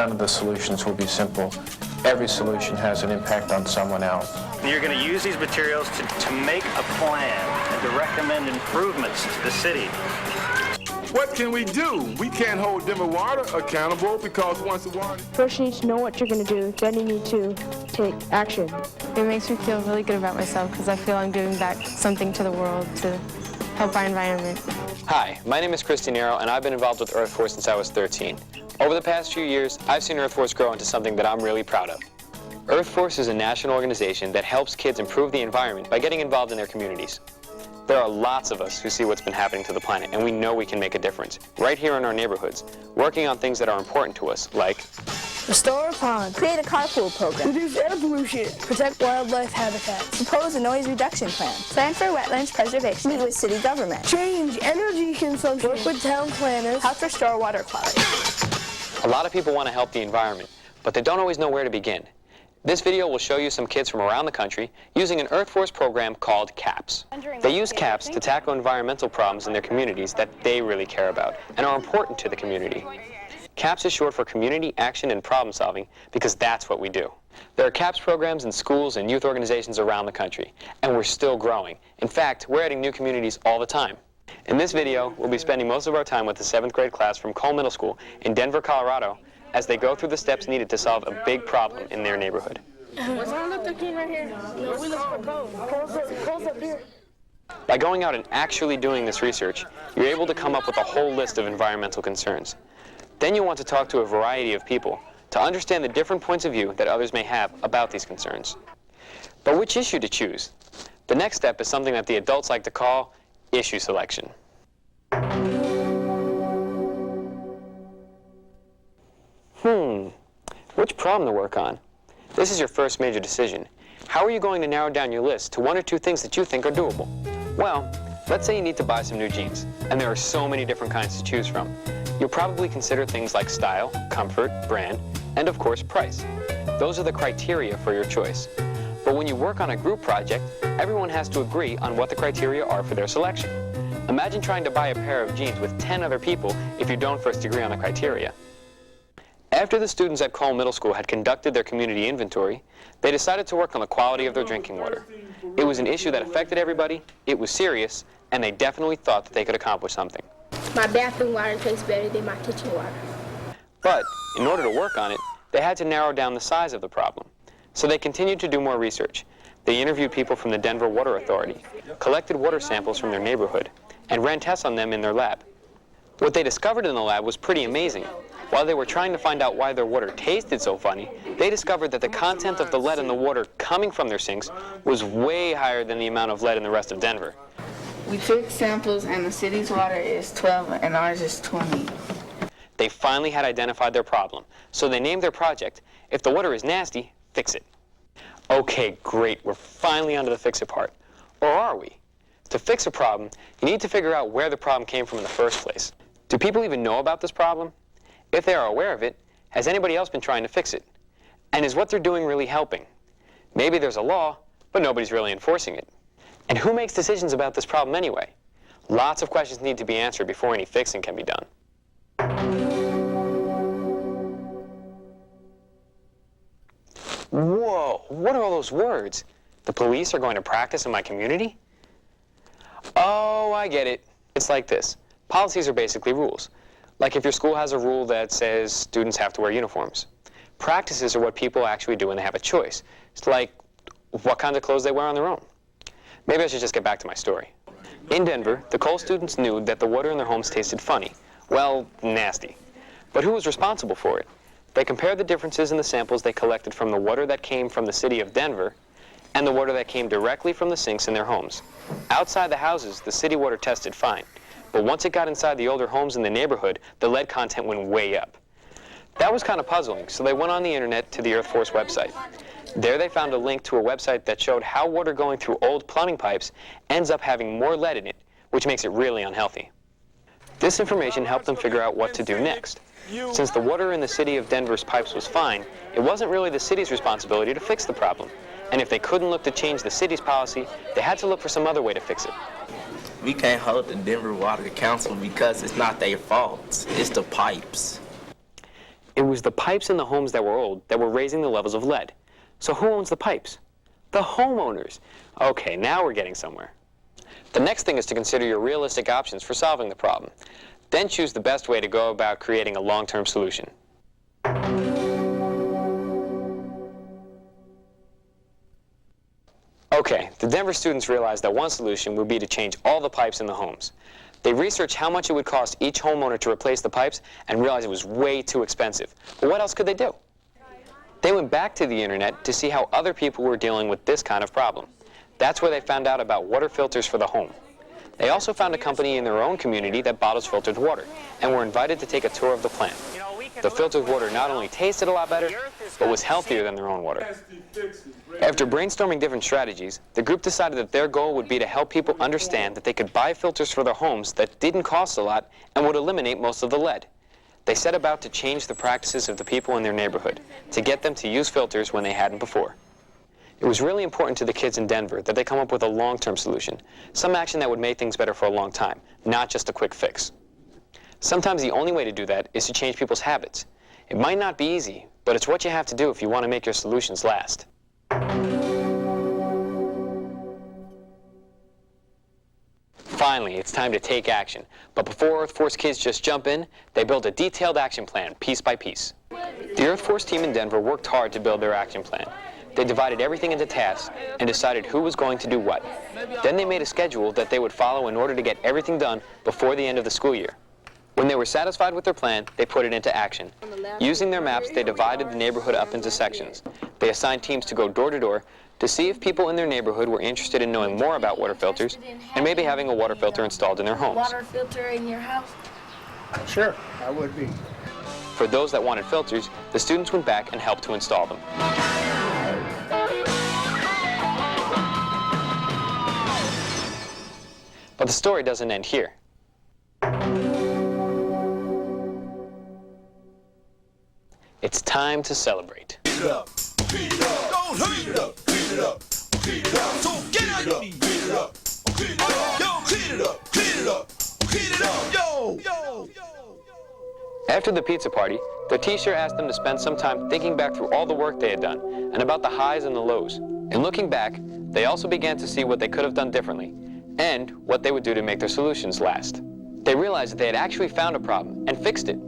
none of the solutions will be simple. Every solution has an impact on someone else. You're going to use these materials to make a plan and to recommend improvements to the city. What can we do? We can't hold Denver Water accountable because once the water... First you need to know what you're going to do, then you need to take action. It makes me feel really good about myself because I feel I'm giving back something to the world to help our environment. Hi, my name is Chris DeNiro, and I've been involved with Earth Force since I was 13. Over the past few years, I've seen Earth Force grow into something that I'm really proud of. Earth Force is a national organization that helps kids improve the environment by getting involved in their communities. There are lots of us who see what's been happening to the planet, and we know we can make a difference, right here in our neighborhoods, working on things that are important to us, like Restore a pond. Create a carpool program. Reduce air pollution. Protect wildlife habitats. Propose a noise reduction plan. Plan for wetlands preservation. Meet with city government. Change energy consumption. Work with town planners. Help restore water quality. A lot of people want to help the environment, but they don't always know where to begin. This video will show you some kids from around the country using an Earth Force program called CAPS. They use CAPS to tackle environmental problems in their communities that they really care about and are important to the community. CAPS is short for Community Action and Problem Solving because that's what we do. There are CAPS programs in schools and youth organizations around the country, and we're still growing. In fact, we're adding new communities all the time. In this video, we'll be spending most of our time with the 7th grade class from Cole Middle School in Denver, Colorado, as they go through the steps needed to solve a big problem in their neighborhood. By going out and actually doing this research, you're able to come up with a whole list of environmental concerns. Then you want to talk to a variety of people to understand the different points of view that others may have about these concerns. But which issue to choose? The next step is something that the adults like to call issue selection. Which problem to work on? This is your first major decision. How are you going to narrow down your list to 1 or 2 things that you think are doable? Well, let's say you need to buy some new jeans, and there are so many different kinds to choose from. You'll probably consider things like style, comfort, brand, and of course price. Those are the criteria for your choice. But when you work on a group project, everyone has to agree on what the criteria are for their selection. Imagine trying to buy a pair of jeans with 10 other people if you don't first agree on the criteria. After the students at Cole Middle School had conducted their community inventory, they decided to work on the quality of their drinking water. It was an issue that affected everybody, it was serious, and they definitely thought that they could accomplish something. My bathroom water tastes better than my kitchen water. But in order to work on it, they had to narrow down the size of the problem. So they continued to do more research. They interviewed people from the Denver Water Authority, collected water samples from their neighborhood, and ran tests on them in their lab. What they discovered in the lab was pretty amazing. While they were trying to find out why their water tasted so funny, they discovered that the content of the lead in the water coming from their sinks was way higher than the amount of lead in the rest of Denver. We took samples and the city's water is 12 and ours is 20. They finally had identified their problem, so they named their project, If the Water is Nasty, Fix It. Okay, great, we're finally onto the fix it part. Or are we? To fix a problem, you need to figure out where the problem came from in the first place. Do people even know about this problem? If they are aware of it, has anybody else been trying to fix it? And is what they're doing really helping? Maybe there's a law, but nobody's really enforcing it. And who makes decisions about this problem anyway? Lots of questions need to be answered before any fixing can be done. Whoa, what are all those words? The police are going to practice in my community? Oh, I get it. It's like this. Policies are basically rules. Like if your school has a rule that says students have to wear uniforms. Practices are what people actually do when they have a choice. It's like what kinds of clothes they wear on their own. Maybe I should just get back to my story. In Denver, the Cole students knew that the water in their homes tasted funny. Well, nasty. But who was responsible for it? They compared the differences in the samples they collected from the water that came from the city of Denver and the water that came directly from the sinks in their homes. Outside the houses, the city water tested fine. But once it got inside the older homes in the neighborhood, the lead content went way up. That was kind of puzzling, so they went on the internet to the Earth Force website. There they found a link to a website that showed how water going through old plumbing pipes ends up having more lead in it, which makes it really unhealthy. This information helped them figure out what to do next. Since the water in the city of Denver's pipes was fine, it wasn't really the city's responsibility to fix the problem. And if they couldn't look to change the city's policy, they had to look for some other way to fix it. We can't hold the Denver Water Council because it's not their fault. It's the pipes. It was the pipes in the homes that were old that were raising the levels of lead. So who owns the pipes? The homeowners. Okay, now we're getting somewhere. The next thing is to consider your realistic options for solving the problem. Then choose the best way to go about creating a long-term solution. Okay, the Denver students realized that one solution would be to change all the pipes in the homes. They researched how much it would cost each homeowner to replace the pipes and realized it was way too expensive. But what else could they do? They went back to the internet to see how other people were dealing with this kind of problem. That's where they found out about water filters for the home. They also found a company in their own community that bottles filtered water and were invited to take a tour of the plant. The filtered water not only tasted a lot better, but was healthier than their own water. After brainstorming different strategies, the group decided that their goal would be to help people understand that they could buy filters for their homes that didn't cost a lot and would eliminate most of the lead. They set about to change the practices of the people in their neighborhood, to get them to use filters when they hadn't before. It was really important to the kids in Denver that they come up with a long-term solution, some action that would make things better for a long time, not just a quick fix. Sometimes the only way to do that is to change people's habits. It might not be easy, but it's what you have to do if you want to make your solutions last. Finally, it's time to take action. But before Earth Force kids just jump in, they build a detailed action plan, piece by piece. The Earth Force team in Denver worked hard to build their action plan. They divided everything into tasks and decided who was going to do what. Then they made a schedule that they would follow in order to get everything done before the end of the school year. When they were satisfied with their plan, they put it into action. Using their maps, they divided the neighborhood up into sections. They assigned teams to go door to door to see if people in their neighborhood were interested in knowing more about water filters and maybe having a water filter installed in their homes. Water filter in your house? Sure, I would be. For those that wanted filters, the students went back and helped to install them. But the story doesn't end here. It's time to celebrate. Beat it up, beat it up, don't hurt it up, beat it up, beat it up, so get out of me, beat it up, beat it up, yo, clean it up, clean it up, clean it up, yo, yo. After the pizza party, their teacher asked them to spend some time thinking back through all the work they had done and about the highs and the lows. In looking back, they also began to see what they could have done differently and what they would do to make their solutions last. They realized that they had actually found a problem and fixed it.